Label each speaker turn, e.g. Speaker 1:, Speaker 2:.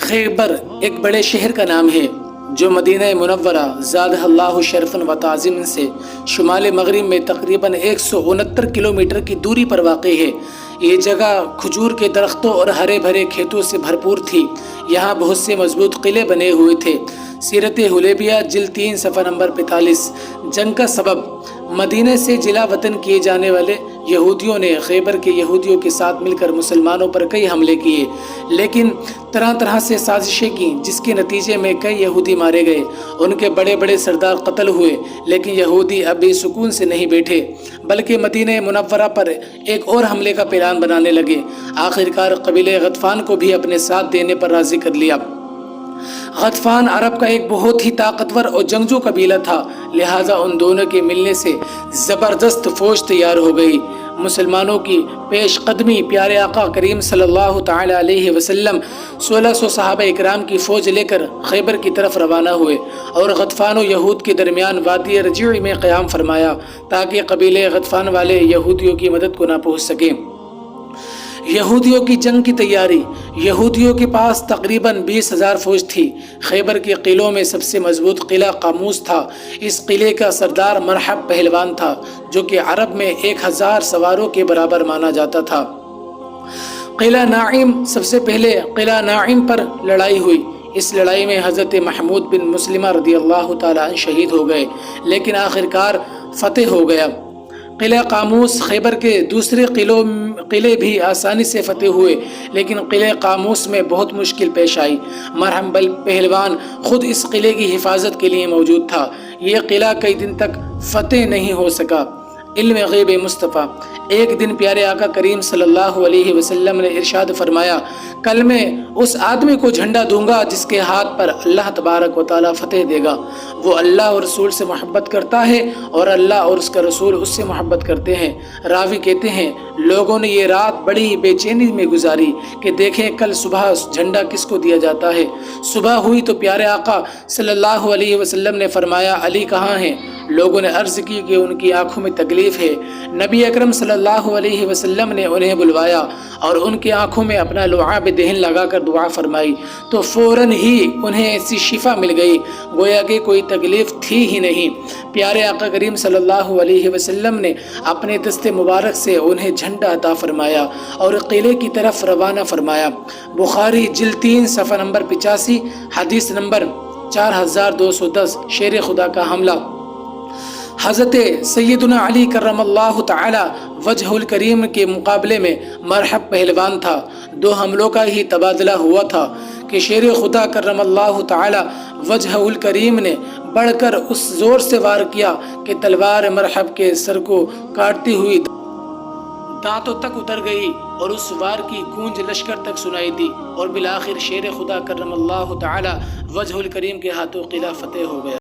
Speaker 1: خیبر ایک بڑے شہر کا نام ہے جو مدینہ منورہ زادہ اللہ شرفن و تعظیم سے شمال مغرب میں تقریباً 169 کلومیٹر کی دوری پر واقع ہے۔ یہ جگہ کھجور کے درختوں اور ہرے بھرے کھیتوں سے بھرپور تھی۔ یہاں بہت سے مضبوط قلعے بنے ہوئے تھے۔ سیرت حدیبیہ جلد 3 صفحہ نمبر 45۔ جنگ کا سبب: مدینہ سے جلا وطن کیے جانے والے یہودیوں نے خیبر کے یہودیوں کے ساتھ مل کر مسلمانوں پر کئی حملے کیے، لیکن طرح طرح سے سازشیں کی، جس کے نتیجے میں کئی یہودی مارے گئے۔ ان کے بڑے بڑے سردار قتل ہوئے، لیکن یہودی اب بھی سکون سے نہیں بیٹھے، بلکہ مدینہ منورہ پر ایک اور حملے کا پلان بنانے لگے۔ آخرکار قبیلہ غطفان کو بھی اپنے ساتھ دینے پر راضی کر لیا۔ غطفان عرب کا ایک بہت ہی طاقتور اور جنگجو قبیلہ تھا، لہٰذا ان دونوں کے ملنے سے زبردست فوج تیار ہو گئی۔ مسلمانوں کی پیش قدمی پیارے آقا کریم صلی اللہ تعالی علیہ وسلم 1600 صحابہ اکرام کی فوج لے کر خیبر کی طرف روانہ ہوئے اور غطفان و یہود کے درمیان وادی رجیع میں قیام فرمایا تاکہ قبیلے غطفان والے یہودیوں کی مدد کو نہ پہنچ سکیں۔ یہودیوں کی جنگ کی تیاری: یہودیوں کے پاس تقریباً 20,000 فوج تھی۔ خیبر کے قلعوں میں سب سے مضبوط قلعہ قاموس تھا۔ اس قلعے کا سردار مرحب پہلوان تھا، جو کہ عرب میں 1000 سواروں کے برابر مانا جاتا تھا۔ قلعہ ناعم: سب سے پہلے قلعہ ناعم پر لڑائی ہوئی۔ اس لڑائی میں حضرت محمود بن مسلمہ رضی اللہ تعالیٰ عنہ شہید ہو گئے، لیکن آخرکار فتح ہو گیا۔ قلعہ قاموس: خیبر کے دوسرے قلعے بھی آسانی سے فتح ہوئے، لیکن قلعہ قاموس میں بہت مشکل پیش آئی۔ مرحب پہلوان خود اس قلعے کی حفاظت کے لیے موجود تھا۔ یہ قلعہ کئی دن تک فتح نہیں ہو سکا۔ علم غیب مصطفیٰ: ایک دن پیارے آقا کریم صلی اللہ علیہ وسلم نے ارشاد فرمایا، کل میں اس آدمی کو جھنڈا دوں گا جس کے ہاتھ پر اللہ تبارک و تعالیٰ فتح دے گا۔ وہ اللہ اور رسول سے محبت کرتا ہے اور اللہ اور اس کا رسول اس سے محبت کرتے ہیں۔ راوی کہتے ہیں، لوگوں نے یہ رات بڑی بے چینی میں گزاری کہ دیکھیں کل صبح جھنڈا کس کو دیا جاتا ہے۔ صبح ہوئی تو پیارے آقا صلی اللہ علیہ وسلم نے فرمایا، علی کہاں ہیں؟ لوگوں نے عرض کی کہ ان کی آنکھوں میں تکلیف ہے۔ نبی اکرم صلی اللہ علیہ وسلم نے انہیں بلوایا اور ان کی آنکھوں میں اپنا لعاب دہن لگا کر دعا فرمائی تو فوراً ہی انہیں ایسی شفا مل گئی گویا کہ کوئی تکلیف تھی ہی نہیں۔ پیارے آقا کریم صلی اللہ علیہ وسلم نے اپنے دست مبارک سے انہیں جھنڈا عطا فرمایا اور قلعے کی طرف روانہ فرمایا۔ بخاری جلد 3 صفحہ نمبر 85، حدیث نمبر 4210۔ شیر خدا کا حملہ: حضرت سیدنا علی کرم اللہ تعالی وجہ الکریم کے مقابلے میں مرحب پہلوان تھا۔ 2 حملوں کا ہی تبادلہ ہوا تھا کہ شیر خدا کرم اللہ تعالی وجہ الکریم نے بڑھ کر اس زور سے وار کیا کہ تلوار مرحب کے سر کو کاٹتی ہوئی دانتوں تک اتر گئی اور اس وار کی گونج لشکر تک سنائی دی، اور بالآخر شیر خدا کرم اللہ تعالی وجہ الکریم کے ہاتھوں قلعہ فتح ہو گیا۔